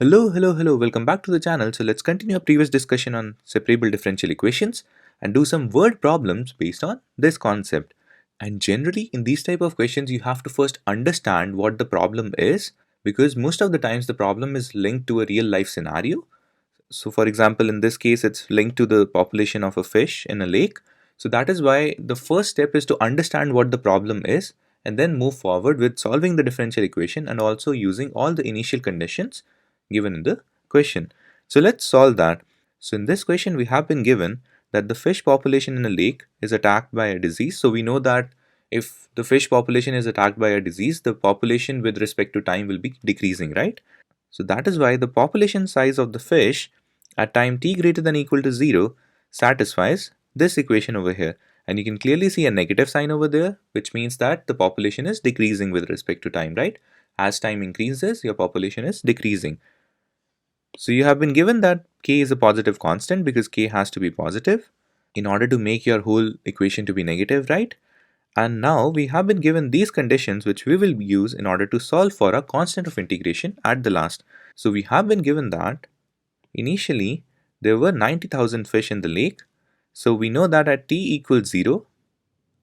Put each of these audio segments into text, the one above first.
Hello, welcome back to the channel. So let's continue our previous discussion on separable differential equations and do some word problems based on this concept. And generally in these type of questions you have to first understand what the problem is, because most of the times the problem is linked to a real life scenario. So for example, in this case it's linked to the population of a fish in a lake. So that is why the first step is to understand what the problem is and then move forward with solving the differential equation and also using all the initial conditions given in the question. So let's solve that. So in this question we have been given that the fish population in a lake is attacked by a disease. So we know that if the fish population is attacked by a disease, the population with respect to time will be decreasing, right? So that is why the population size of the fish at time t greater than equal to 0 satisfies this equation over here. And you can clearly see a negative sign over there, which means that the population is decreasing with respect to time, right? As time increases, your population is decreasing. So you have been given that k is a positive constant because k has to be positive in order to make your whole equation to be negative, right? And now we have been given these conditions which we will use in order to solve for a constant of integration at the last. So we have been given that initially there were 90,000 fish in the lake. So we know that at t equals 0,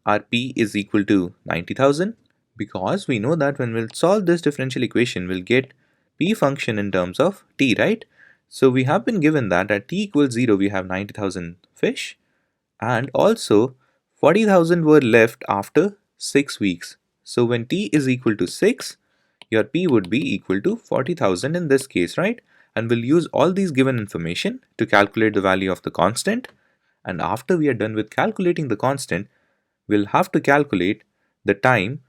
our p is equal to 90,000, because we know that when we'll solve this differential equation, we'll get p function in terms of t, right? So we have been given that at t equals 0, we have 90,000 fish, and also 40,000 were left after 6 weeks. So when t is equal to 6, your p would be equal to 40,000 in this case, right? And we'll use all these given information to calculate the value of the constant. And after we are done with calculating the constant, we'll have to calculate the time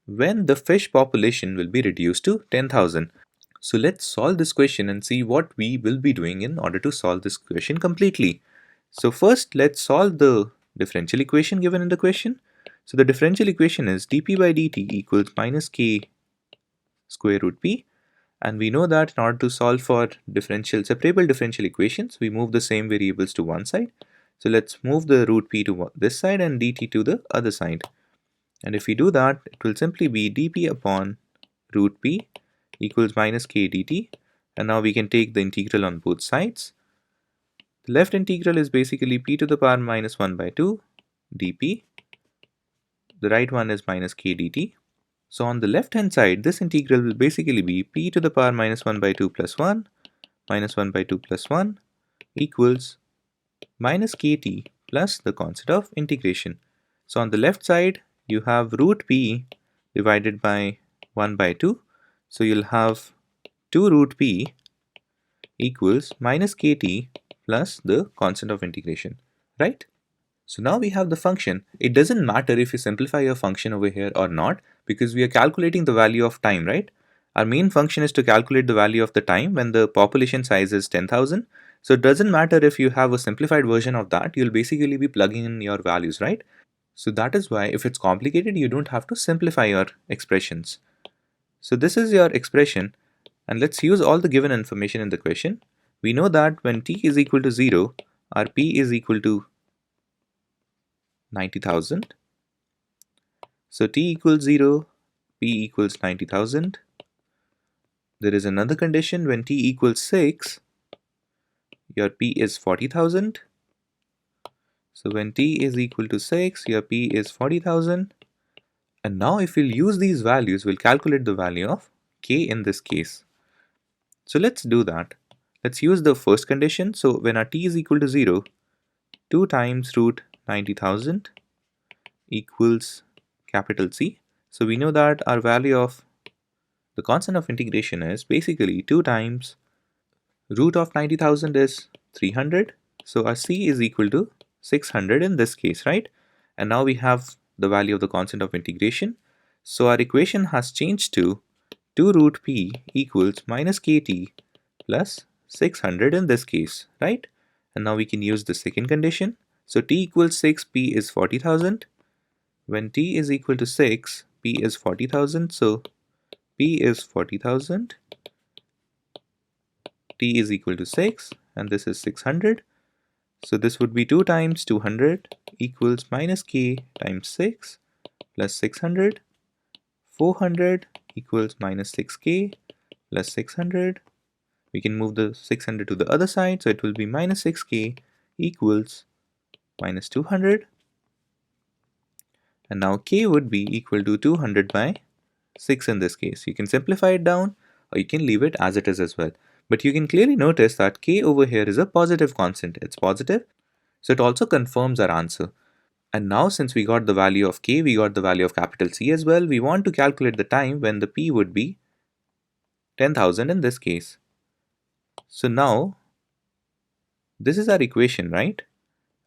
when the fish population will be reduced to 10,000. So let's solve this question and see what we will be doing in order to solve this question completely. So first let's solve the differential equation given in the question. So the differential equation is dp by dt equals minus k square root p, and we know that in order to solve for separable differential equations, we move the same variables to one side. So let's move the root p to this side and dt to the other side. And if we do that, it will simply be dp upon root p equals minus k dt. And now we can take the integral on both sides. The left integral is basically p to the power minus 1 by 2 dp. The right one is minus k dt. So on the left hand side, this integral will basically be p to the power minus 1 by 2 plus 1 minus 1 by 2 plus 1 equals minus kt plus the constant of integration. So on the left side, you have root p divided by 1 by 2. So you'll have 2 root p equals minus kt plus the constant of integration, right? So now we have the function. It doesn't matter if you simplify your function over here or not, because we are calculating the value of time, right? Our main function is to calculate the value of the time when the population size is 10,000. So it doesn't matter if you have a simplified version of that, you'll basically be plugging in your values, right? So that is why if it's complicated, you don't have to simplify your expressions. So this is your expression, and let's use all the given information in the question. We know that when t is equal to 0, our p is equal to 90,000. So t equals 0, p equals 90,000. There is another condition: when t equals 6, your p is 40,000. So when t is equal to 6, your p is 40,000. And now if we'll use these values, we'll calculate the value of k in this case. So let's do that. Let's use the first condition. So when our t is equal to 0, 2 times root 90,000 equals capital C. So we know that our value of the constant of integration is basically 2 times root of 90,000 is 300. So our C is equal to 600 in this case, right? And now we have the value of the constant of integration. So our equation has changed to 2 root p equals minus kt plus 600 in this case, right? And now we can use the second condition. So t equals 6, p is 40,000. When t is equal to 6, p is 40,000. So p is 40,000. T is equal to 6, and this is 600. So this would be 2 times 200 equals minus k times 6 plus 600. 400 equals minus 6k plus 600. We can move the 600 to the other side, so it will be minus 6k equals minus 200. And now k would be equal to 200 by 6 in this case. You can simplify it down or you can leave it as it is as well. But you can clearly notice that k over here is a positive constant. It's positive, so it also confirms our answer. And now since we got the value of k, we got the value of capital C as well, we want to calculate the time when the p would be 10,000 in this case. So now this is our equation, right?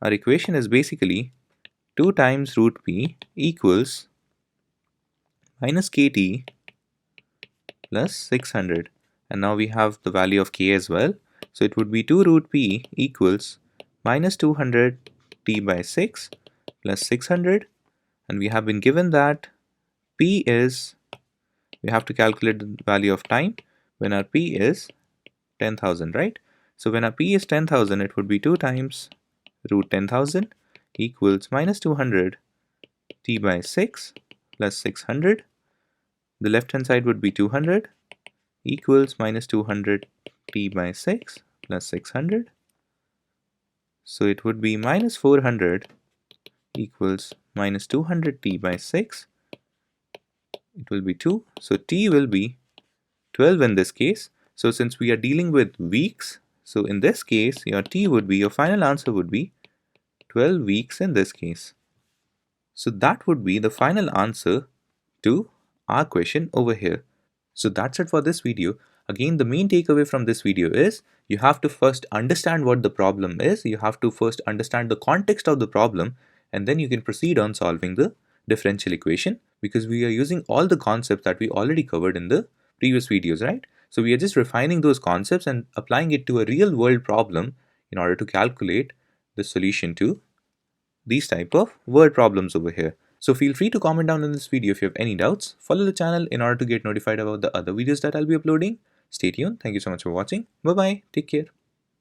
Our equation is basically 2 times root p equals minus kt plus 600. And now we have the value of k as well. So it would be 2 root p equals minus 200 t by 6 plus 600. And we have been given that p is, we have to calculate the value of time when our p is 10,000, right? So when our p is 10,000, it would be 2 times root 10,000 equals minus 200 t by 6 plus 600. The left hand side would be 200 equals minus 200 t by 6 plus 600. So it would be minus 400 equals minus 200 t by 6. It will be 2. So t will be 12 in this case. So since we are dealing with weeks, so in this case your t would be, your final answer would be 12 weeks in this case. So that would be the final answer to our question over here. So that's it for this video. Again, the main takeaway from this video is you have to first understand what the problem is. You have to first understand the context of the problem, and then you can proceed on solving the differential equation, because we are using all the concepts that we already covered in the previous videos, right? So we are just refining those concepts and applying it to a real world problem in order to calculate the solution to these type of word problems over here. So feel free to comment down in this video if you have any doubts. Follow the channel in order to get notified about the other videos that I'll be uploading. Stay tuned. Thank you so much for watching. Bye bye. Take care.